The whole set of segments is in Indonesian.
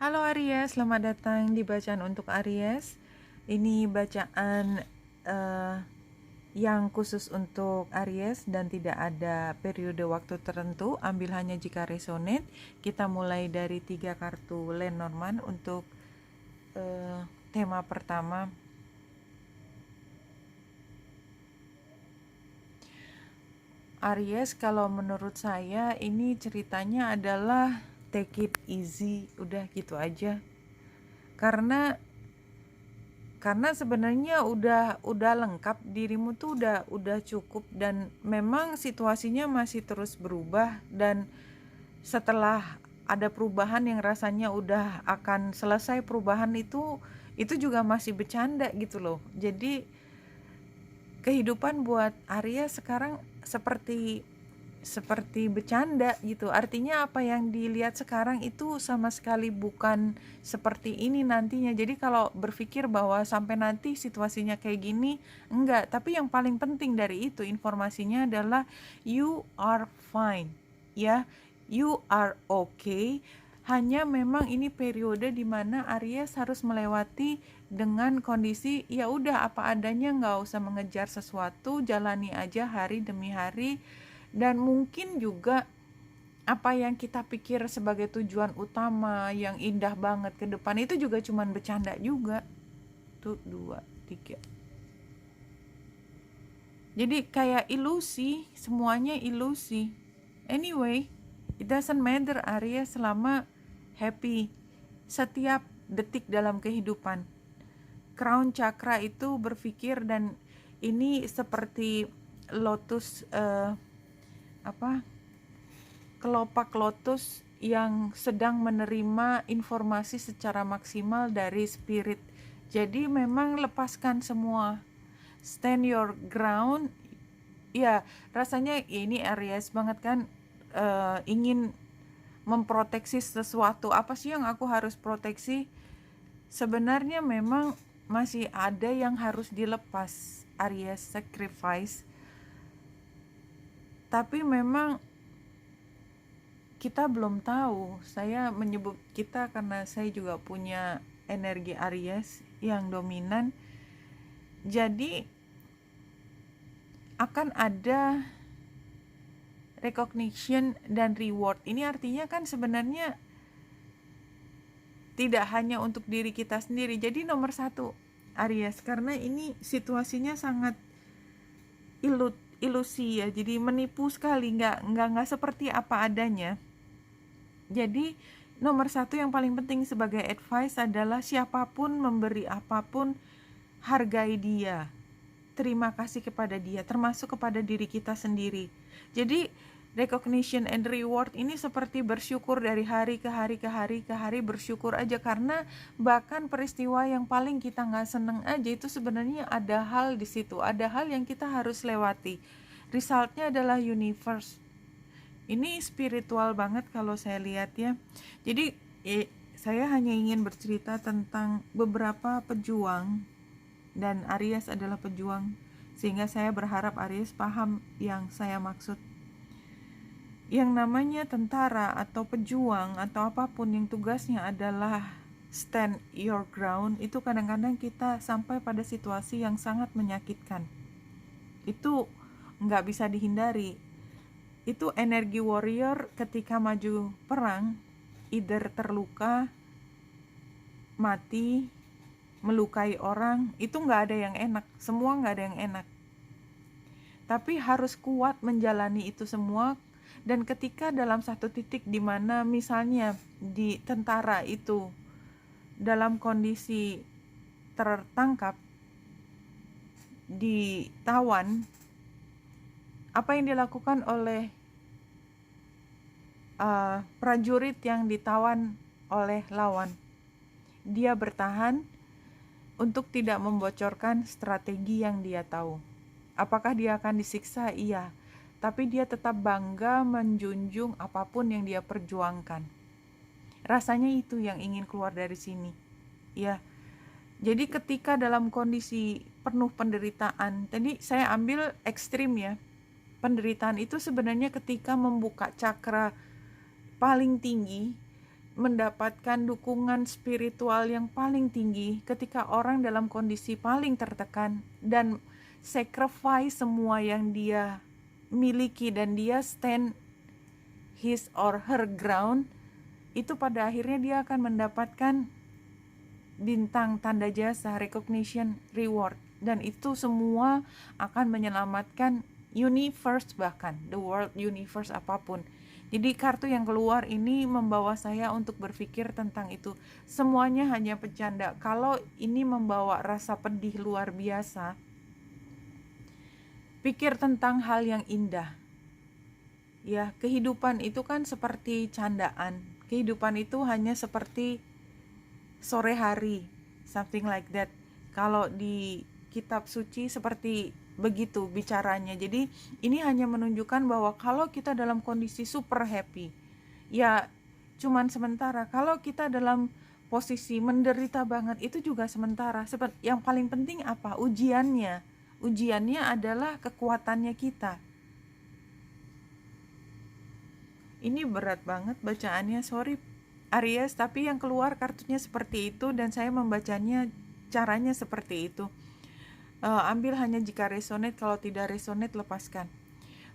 Halo Aries, selamat datang di bacaan untuk Aries. Ini bacaan eh, yang khusus untuk Aries dan tidak ada periode waktu tertentu. Ambil hanya jika resonate. Kita mulai dari 3 kartu Lenormand untuk eh, tema pertama. Aries, kalau menurut saya ini ceritanya adalah take it easy, udah gitu aja. Karena sebenarnya udah lengkap, dirimu tuh udah cukup, dan memang situasinya masih terus berubah, dan setelah ada perubahan yang rasanya udah akan selesai perubahan itu juga masih bercanda gitu loh. Jadi kehidupan buat Arya sekarang seperti bercanda gitu. Artinya apa yang dilihat sekarang itu sama sekali bukan seperti ini nantinya. Jadi kalau berpikir bahwa sampai nanti situasinya kayak gini, enggak. Tapi yang paling penting dari itu informasinya adalah you are fine. Ya, you are okay. Hanya memang ini periode dimana Aries harus melewati dengan kondisi ya udah apa adanya, nggak usah mengejar sesuatu, jalani aja hari demi hari. Dan mungkin juga apa yang kita pikir sebagai tujuan utama yang indah banget ke depan itu juga cuman bercanda juga. Tuh, 2, 3. Jadi kayak ilusi, semuanya ilusi. Anyway, it doesn't matter Arya selama happy setiap detik dalam kehidupan. Crown chakra itu berpikir, dan ini seperti lotus kelopak lotus yang sedang menerima informasi secara maksimal dari spirit. Jadi memang lepaskan semua, stand your ground. Ya rasanya ya ini Aries banget kan, ingin memproteksi sesuatu. Apa sih yang aku harus proteksi? Sebenarnya memang masih ada yang harus dilepas, Aries, sacrifice. Tapi memang kita belum tahu. Saya menyebut kita karena saya juga punya energi Aries yang dominan. Jadi akan ada recognition dan reward. Ini artinya kan sebenarnya tidak hanya untuk diri kita sendiri. Jadi nomor satu Aries, karena ini situasinya sangat ilusi ya, jadi menipu sekali, nggak seperti apa adanya. Jadi nomor satu yang paling penting sebagai advice adalah siapapun memberi apapun, hargai dia, terima kasih kepada dia, termasuk kepada diri kita sendiri. Jadi recognition and reward ini seperti bersyukur dari hari ke hari ke hari ke hari, bersyukur aja. Karena bahkan peristiwa yang paling kita nggak seneng aja itu sebenarnya ada hal di situ, ada hal yang kita harus lewati. Resultnya adalah universe. Ini spiritual banget kalau saya lihat ya. Jadi saya hanya ingin bercerita tentang beberapa pejuang, dan Aries adalah pejuang, sehingga saya berharap Aries paham yang saya maksud. Yang namanya tentara atau pejuang atau apapun yang tugasnya adalah stand your ground, itu kadang-kadang kita sampai pada situasi yang sangat menyakitkan. Itu nggak bisa dihindari. Itu energi warrior ketika maju perang, either terluka, mati, melukai orang, itu nggak ada yang enak, semua nggak ada yang enak. Tapi harus kuat menjalani itu semua. Dan ketika dalam satu titik di mana misalnya di tentara itu dalam kondisi tertangkap, ditawan, apa yang dilakukan oleh prajurit yang ditawan oleh lawan? Dia bertahan untuk tidak membocorkan strategi yang dia tahu. Apakah dia akan disiksa? Iya. Tapi dia tetap bangga menjunjung apapun yang dia perjuangkan. Rasanya itu yang ingin keluar dari sini. Ya. Jadi ketika dalam kondisi penuh penderitaan, tadi saya ambil ekstrim ya. Penderitaan itu sebenarnya ketika membuka cakra paling tinggi, mendapatkan dukungan spiritual yang paling tinggi ketika orang dalam kondisi paling tertekan dan sacrifice semua yang dia miliki dan dia stand his or her ground, itu pada akhirnya dia akan mendapatkan bintang tanda jasa, recognition, reward, dan itu semua akan menyelamatkan universe, bahkan the world, universe, apapun. Jadi kartu yang keluar ini membawa saya untuk berpikir tentang itu. Semuanya hanya bercanda. Kalau ini membawa rasa pedih luar biasa, pikir tentang hal yang indah. Ya, kehidupan itu kan seperti candaan. Kehidupan itu hanya seperti sore hari, something like that. Kalau di kitab suci seperti begitu bicaranya. Jadi ini hanya menunjukkan bahwa kalau kita dalam kondisi super happy, ya cuman sementara. Kalau kita dalam posisi menderita banget, itu juga sementara. Yang paling penting apa? Ujiannya. Ujiannya adalah kekuatannya kita. Ini berat banget bacaannya, sorry Aries, tapi yang keluar kartunya seperti itu dan saya membacanya caranya seperti itu. Ambil hanya jika resonate, kalau tidak resonate lepaskan.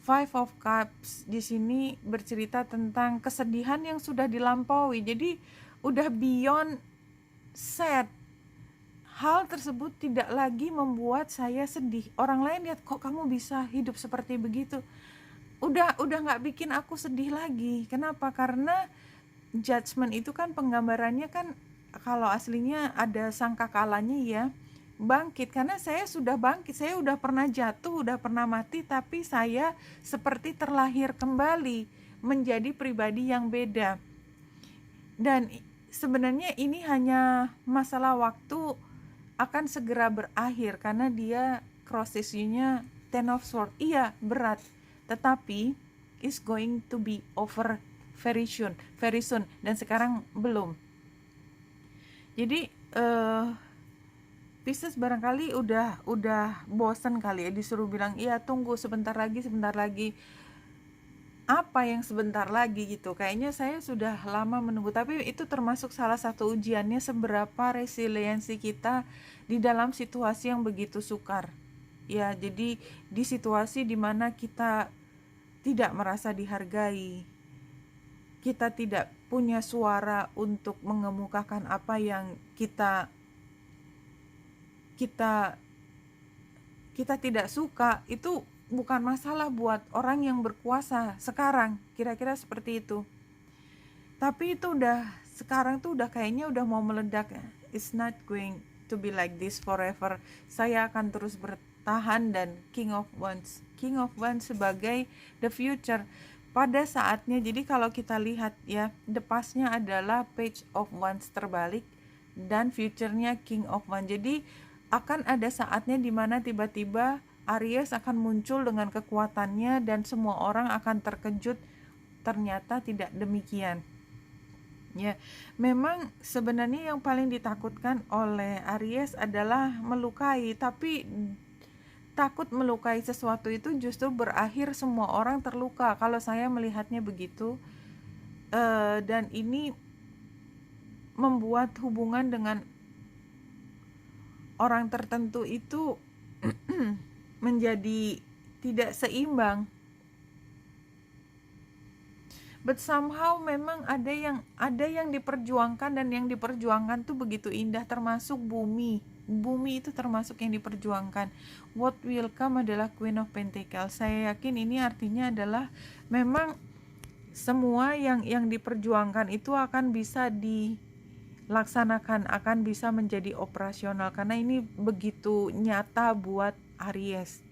Five of Cups di sini bercerita tentang kesedihan yang sudah dilampaui. Jadi udah beyond sad. Hal tersebut tidak lagi membuat saya sedih. Orang lain lihat, kok kamu bisa hidup seperti begitu. Udah nggak bikin aku sedih lagi. Kenapa? Karena judgment itu kan penggambarannya kan, kalau aslinya ada sangkakalanya ya, bangkit. Karena saya sudah bangkit, saya udah pernah jatuh, udah pernah mati, tapi saya seperti terlahir kembali menjadi pribadi yang beda. Dan sebenarnya ini hanya masalah waktu, akan segera berakhir karena dia cross issue-nya Ten of Swords. Iya, berat, tetapi is going to be over very soon, dan sekarang belum. Jadi Pisces barangkali udah bosan kali ya disuruh bilang iya tunggu sebentar lagi. Apa yang sebentar lagi gitu? Kayaknya saya sudah lama menunggu, tapi itu termasuk salah satu ujiannya seberapa resiliensi kita di dalam situasi yang begitu sukar. Ya, jadi di situasi dimana kita tidak merasa dihargai, kita tidak punya suara untuk mengemukakan apa yang kita tidak suka, itu bukan masalah buat orang yang berkuasa sekarang, kira-kira seperti itu. Tapi itu sekarang tuh udah kayaknya udah mau meledak. It's not going to be like this forever. Saya akan terus bertahan. Dan King of Wands sebagai the future pada saatnya. Jadi kalau kita lihat ya, the past-nya adalah Page of Wands terbalik dan future-nya King of Wands. Jadi akan ada saatnya dimana tiba-tiba Aries akan muncul dengan kekuatannya dan semua orang akan terkejut, ternyata tidak demikian. Ya, memang sebenarnya yang paling ditakutkan oleh Aries adalah melukai, tapi takut melukai sesuatu itu justru berakhir semua orang terluka. Kalau saya melihatnya begitu, dan ini membuat hubungan dengan orang tertentu itu menjadi tidak seimbang. But somehow memang ada yang diperjuangkan, dan yang diperjuangkan tuh begitu indah, termasuk bumi itu termasuk yang diperjuangkan. What will come adalah Queen of Pentacles. Saya yakin ini artinya adalah memang semua yang diperjuangkan itu akan bisa dilaksanakan, akan bisa menjadi operasional, karena ini begitu nyata buat Aries.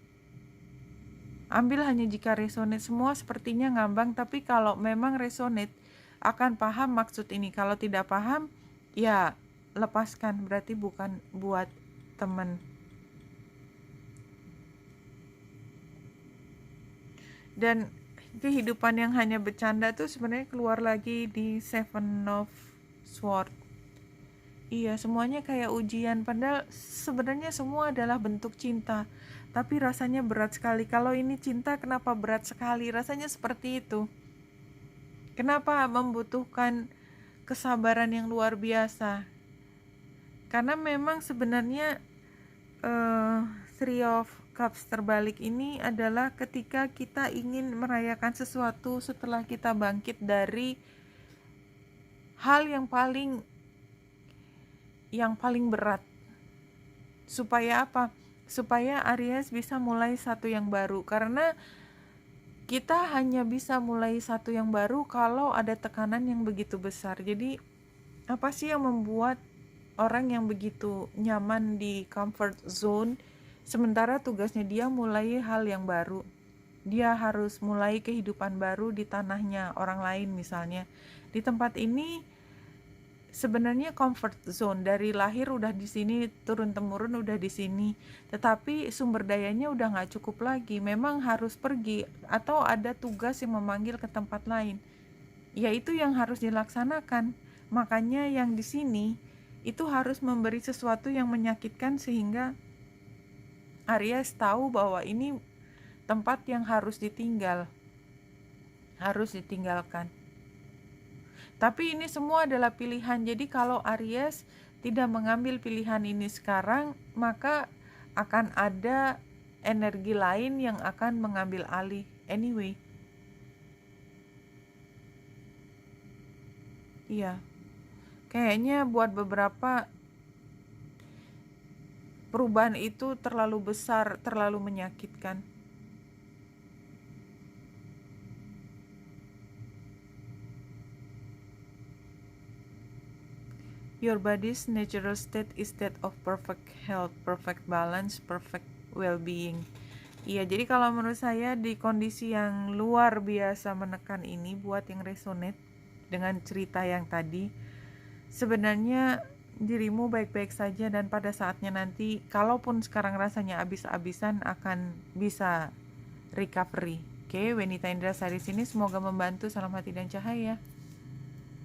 Ambil hanya jika resonate. Semua sepertinya ngambang, tapi kalau memang resonate akan paham maksud ini. Kalau tidak paham, ya lepaskan, berarti bukan buat teman. Dan kehidupan yang hanya bercanda tuh sebenarnya keluar lagi di Seven of Swords. Iya, semuanya kayak ujian, padahal sebenarnya semua adalah bentuk cinta, tapi rasanya berat sekali. Kalau ini cinta, kenapa berat sekali? Rasanya seperti itu. Kenapa membutuhkan kesabaran yang luar biasa. Karena memang sebenarnya Three of Cups terbalik ini adalah ketika kita ingin merayakan sesuatu setelah kita bangkit dari hal yang paling berat. Supaya apa? Supaya Aries bisa mulai satu yang baru. Karena kita hanya bisa mulai satu yang baru kalau ada tekanan yang begitu besar. Jadi apa sih yang membuat orang yang begitu nyaman di comfort zone, sementara tugasnya dia mulai hal yang baru? Dia harus mulai kehidupan baru di tanahnya orang lain misalnya. Di tempat ini sebenarnya comfort zone, dari lahir udah di sini, turun temurun udah di sini, tetapi sumber dayanya udah nggak cukup lagi. Memang harus pergi atau ada tugas yang memanggil ke tempat lain, yaitu yang harus dilaksanakan. Makanya yang di sini itu harus memberi sesuatu yang menyakitkan sehingga Aries tahu bahwa ini tempat yang harus ditinggalkan. Tapi ini semua adalah pilihan. Jadi kalau Aries tidak mengambil pilihan ini sekarang, maka akan ada energi lain yang akan mengambil alih anyway. Iya. Kayaknya buat beberapa perubahan itu terlalu besar, terlalu menyakitkan. Your body's natural state is that of perfect health, perfect balance, perfect well-being. Iya, jadi kalau menurut saya di kondisi yang luar biasa menekan ini, buat yang resonate dengan cerita yang tadi, sebenarnya dirimu baik-baik saja dan pada saatnya nanti, kalaupun sekarang rasanya abis-abisan, akan bisa recovery. Oke, Wenita Indra Sari sini, semoga membantu. Salam hati dan cahaya.